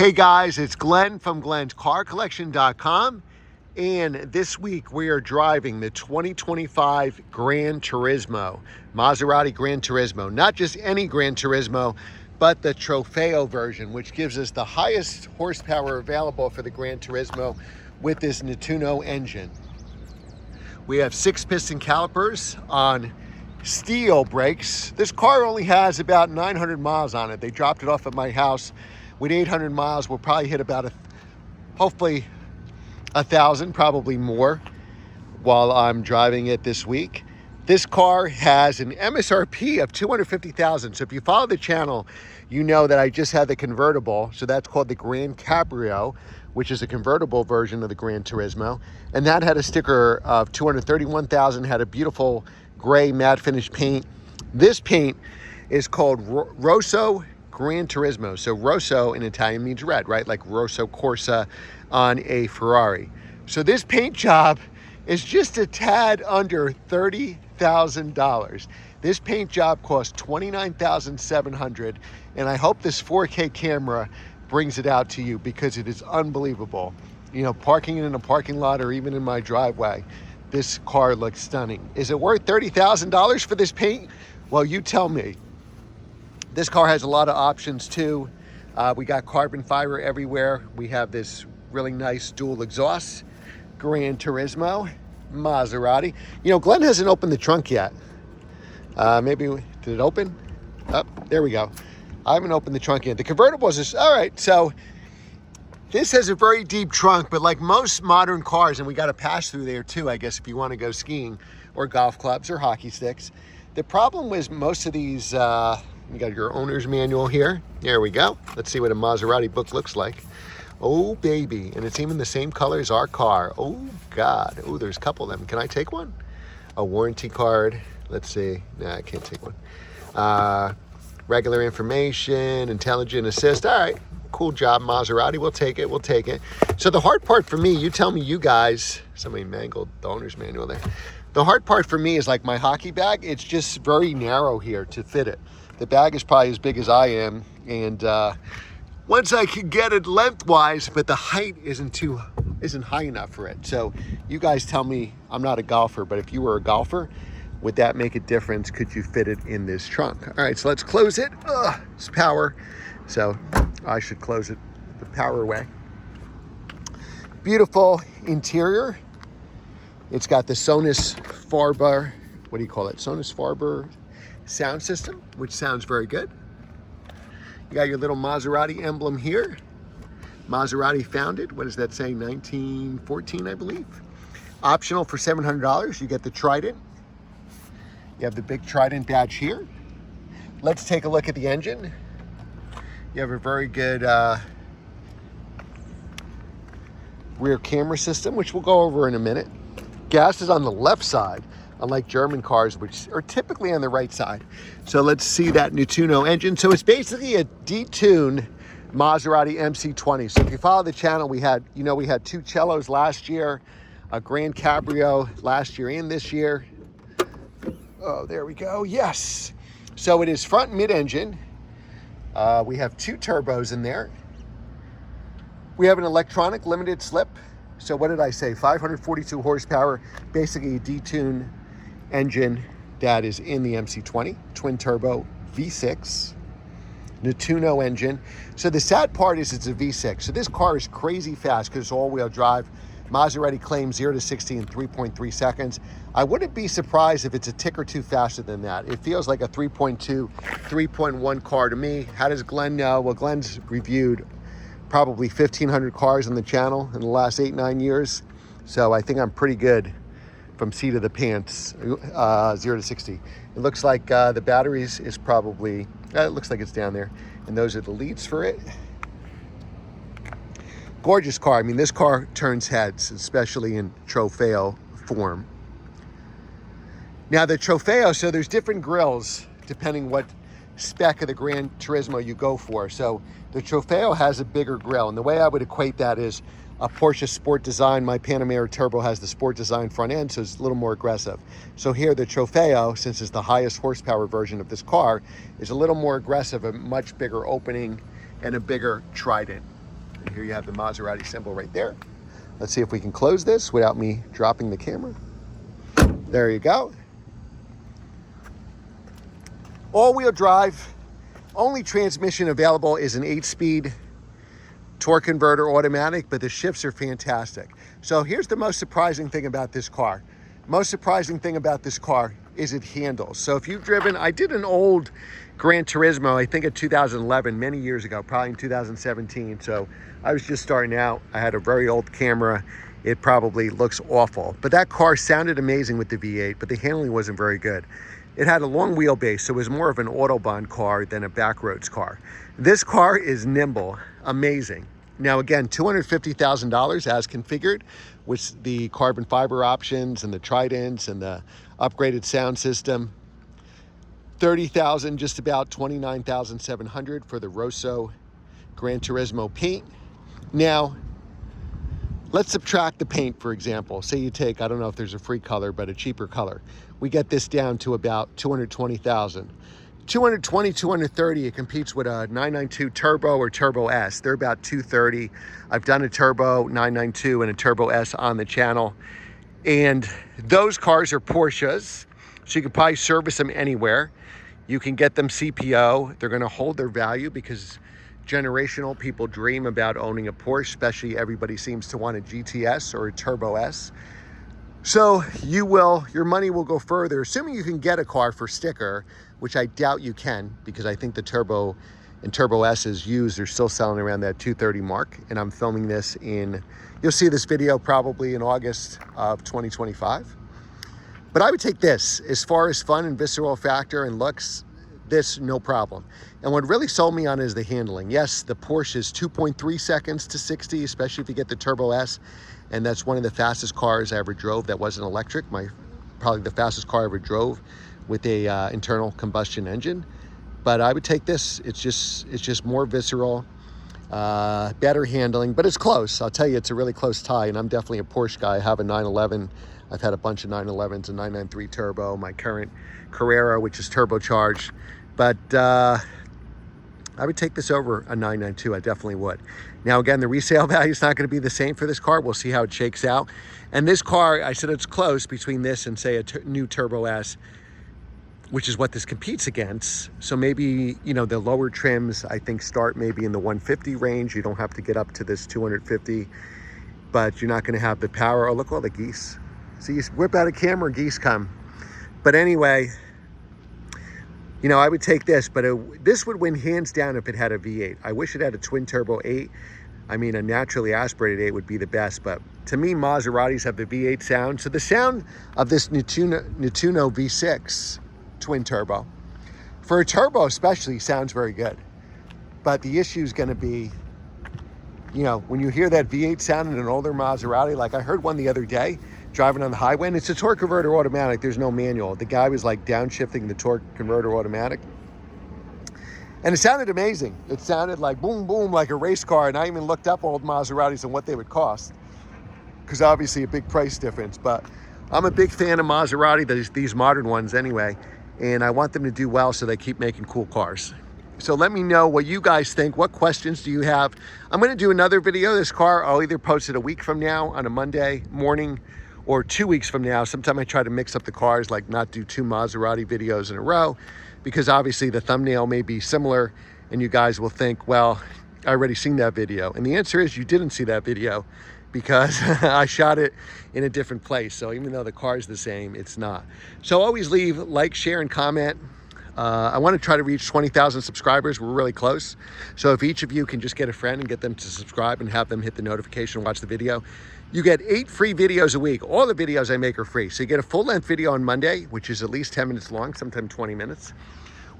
Hey guys, it's Glenn from glenscarcollection.com, and this week we are driving the 2025 GranTurismo, Maserati GranTurismo. Not just any GranTurismo, but the Trofeo version, which gives us the highest horsepower available for the GranTurismo with this Nettuno engine. We have 6-piston calipers on steel brakes. This car only has about 900 miles on it. They dropped it off at my house. With 800 miles, we'll probably hit about hopefully 1,000, probably more, while I'm driving it this week. This car has an MSRP of $250,000. So if you follow the channel, you know that I just had the convertible. So that's called the Grand Cabrio, which is a convertible version of the GranTurismo. And that had a sticker of $231,000, had a beautiful gray matte finish paint. This paint is called Rosso GranTurismo. So Rosso in Italian means red, right? Like Rosso Corsa on a Ferrari. So this paint job is just a tad under $30,000. This paint job cost $29,700, and I hope this 4K camera brings it out to you because it is unbelievable. You know, parking it in a parking lot or even in my driveway, this car looks stunning. Is it worth $30,000 for this paint? Well, you tell me. This car has a lot of options too. We got carbon fiber everywhere. We have this really nice dual exhaust, GranTurismo, Maserati. You know, Glenn hasn't opened the trunk yet. Maybe, did it open? Oh, there we go. I haven't opened the trunk yet. The convertible is just, all right, so this has a very deep trunk, but like most modern cars, and we got a pass through there too, I guess, if you want to go skiing or golf clubs or hockey sticks. The problem with most of these, you got your owner's manual here. There we go. Let's see what a Maserati book looks like. Oh, baby. And it's even the same color as our car. Oh, God. Oh, there's a couple of them. Can I take one? A warranty card. Let's see. Nah, I can't take one. Regular information, intelligent assist. All right. Cool job, Maserati. We'll take it. We'll take it. So the hard part for me, you tell me, you guys, somebody mangled the owner's manual there. The hard part for me is like my hockey bag. It's just very narrow here to fit it. The bag is probably as big as I am, and once I can get it lengthwise, but the height isn't high enough for it. So you guys tell me. I'm not a golfer, but if you were a golfer, would that make a difference? Could you fit it in this trunk? All right, so let's close it. It's power, so I should close it the power way. Beautiful interior. It's got the Sonus Farber, what do you call it? Sonus Farber sound system, which sounds very good. You got your little Maserati emblem here. Maserati founded, what does that say? 1914, I believe. Optional for $700, you get the Trident. You have the big Trident badge here. Let's take a look at the engine. You have a very good rear camera system, which we'll go over in a minute. Gas is on the left side, unlike German cars, which are typically on the right side. So let's see that Nettuno engine. So it's basically a detuned Maserati MC20. So if you follow the channel, we had two Cellos last year, a Grand Cabrio last year and this year. Oh, there we go. Yes. So it is front and mid-engine. We have 2 turbos in there. We have an electronic limited slip. So what did I say? 542 horsepower, basically a detuned engine that is in the MC20, twin turbo V6, Nettuno engine. So the sad part is it's a V6. So this car is crazy fast because it's all-wheel drive. Maserati claims 0 to 60 in 3.3 seconds. I wouldn't be surprised if it's a tick or two faster than that. It feels like a 3.2, 3.1 car to me. How does Glenn know? Well, Glenn's reviewed probably 1,500 cars on the channel in the last 8-9 years. So I think I'm pretty good from seat of the pants, 0 to 60. It looks like the batteries is probably, it looks like it's down there. And those are the leads for it. Gorgeous car. I mean, this car turns heads, especially in Trofeo form. Now the Trofeo, so there's different grills depending what spec of the GranTurismo you go for. So the Trofeo has a bigger grill, and the way I would equate that is a Porsche Sport Design. My Panamera Turbo has the Sport Design front end, so it's a little more aggressive. So here the Trofeo, since it's the highest horsepower version of this car, is a little more aggressive, a much bigger opening and a bigger Trident. And here you have the Maserati symbol right there. Let's see if we can close this without me dropping the camera. There you go. All-wheel drive. Only transmission available is an 8-speed torque converter automatic, but the shifts are fantastic. So here's the most surprising thing about this car. Most surprising thing about this car is it handles. So if you've driven, I did an old GranTurismo, I think in 2011, many years ago, probably in 2017. So I was just starting out. I had a very old camera. It probably looks awful. But that car sounded amazing with the V8, but the handling wasn't very good. It had a long wheelbase, so it was more of an Autobahn car than a backroads car. This car is nimble, amazing. Now again, $250,000 as configured with the carbon fiber options and the tridents and the upgraded sound system. $30,000, just about $29,700 for the Rosso GranTurismo paint. Now, let's subtract the paint, for example. Say you take, I don't know if there's a free color, but a cheaper color. We get this down to about $220,000. 220, 230, it competes with a 992 Turbo or Turbo S. They're about $230. I've done a Turbo 992 and a Turbo S on the channel. And those cars are Porsches, so you can probably service them anywhere. You can get them CPO. They're gonna hold their value because generational people dream about owning a Porsche, especially everybody seems to want a GTS or a Turbo S. So your money will go further, assuming you can get a car for sticker, which I doubt you can, because I think the Turbo and Turbo S is used. They're still selling around that 230 mark. And I'm filming this you'll see this video probably in August of 2025. But I would take this, as far as fun and visceral factor and looks, this, no problem. And what really sold me on is the handling. Yes, the Porsche is 2.3 seconds to 60, especially if you get the Turbo S. And that's one of the fastest cars I ever drove that wasn't electric. Probably the fastest car I ever drove with a internal combustion engine. But I would take this. It's just more visceral, better handling, but it's close. I'll tell you, it's a really close tie. And I'm definitely a Porsche guy. I have a 911. I've had a bunch of 911s, a 993 Turbo, my current Carrera, which is turbocharged. But I would take this over a 992. I definitely would. Now, again, the resale value is not going to be the same for this car. We'll see how it shakes out. And this car, I said it's close between this and, say, a new Turbo S, which is what this competes against. So maybe, the lower trims, I think, start maybe in the 150 range. You don't have to get up to this 250, but you're not going to have the power. Oh, look, all the geese. So you whip out a camera, geese come. But anyway, I would take this, but this would win hands down if it had a V8. I wish it had a twin turbo 8. I mean, a naturally aspirated 8 would be the best, but to me, Maseratis have the V8 sound. So the sound of this Nettuno V6 twin turbo, for a turbo especially, sounds very good. But the issue is going to be, when you hear that V8 sound in an older Maserati, like I heard one the other day, driving on the highway, and it's a torque converter automatic. There's no manual. The guy was like downshifting the torque converter automatic. And it sounded amazing. It sounded like boom, boom, like a race car. And I even looked up old Maseratis and what they would cost, because obviously a big price difference. But I'm a big fan of Maserati, these modern ones anyway. And I want them to do well so they keep making cool cars. So let me know what you guys think. What questions do you have? I'm going to do another video of this car. I'll either post it a week from now on a Monday morning, or 2 weeks from now. Sometime I try to mix up the cars, like not do 2 Maserati videos in a row, because obviously the thumbnail may be similar and you guys will think, well, I already seen that video. And the answer is you didn't see that video, because I shot it in a different place. So even though the car is the same, it's not. So always leave like, share, and comment. I want to try to reach 20,000 subscribers. We're really close. So if each of you can just get a friend and get them to subscribe and have them hit the notification and watch the video, you get 8 free videos a week. All the videos I make are free. So you get a full-length video on Monday, which is at least 10 minutes long, sometimes 20 minutes.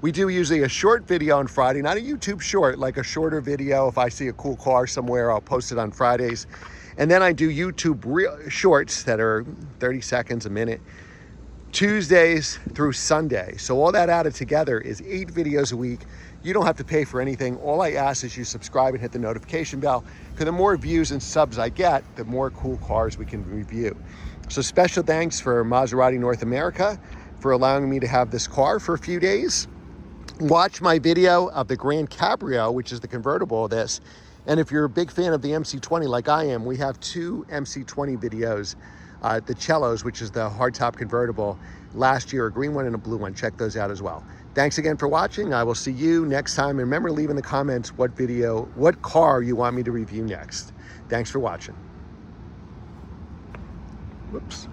We do usually a short video on Friday, not a YouTube short, like a shorter video. If I see a cool car somewhere, I'll post it on Fridays. And then I do YouTube shorts that are 30 seconds, a minute, Tuesdays through Sunday. So all that added together is 8 videos a week. You don't have to pay for anything. All I ask is you subscribe and hit the notification bell, because the more views and subs I get, the more cool cars we can review. So special thanks for Maserati North America for allowing me to have this car for a few days. Watch my video of the Grand Cabrio, which is the convertible of this. And if you're a big fan of the MC20 like I am, we have 2 MC20 videos. The Cellos, which is the hardtop convertible, last year, a green one and a blue one. Check those out as well. Thanks again for watching. I will see you next time. And remember, leave in the comments what car you want me to review next. Thanks for watching. Whoops.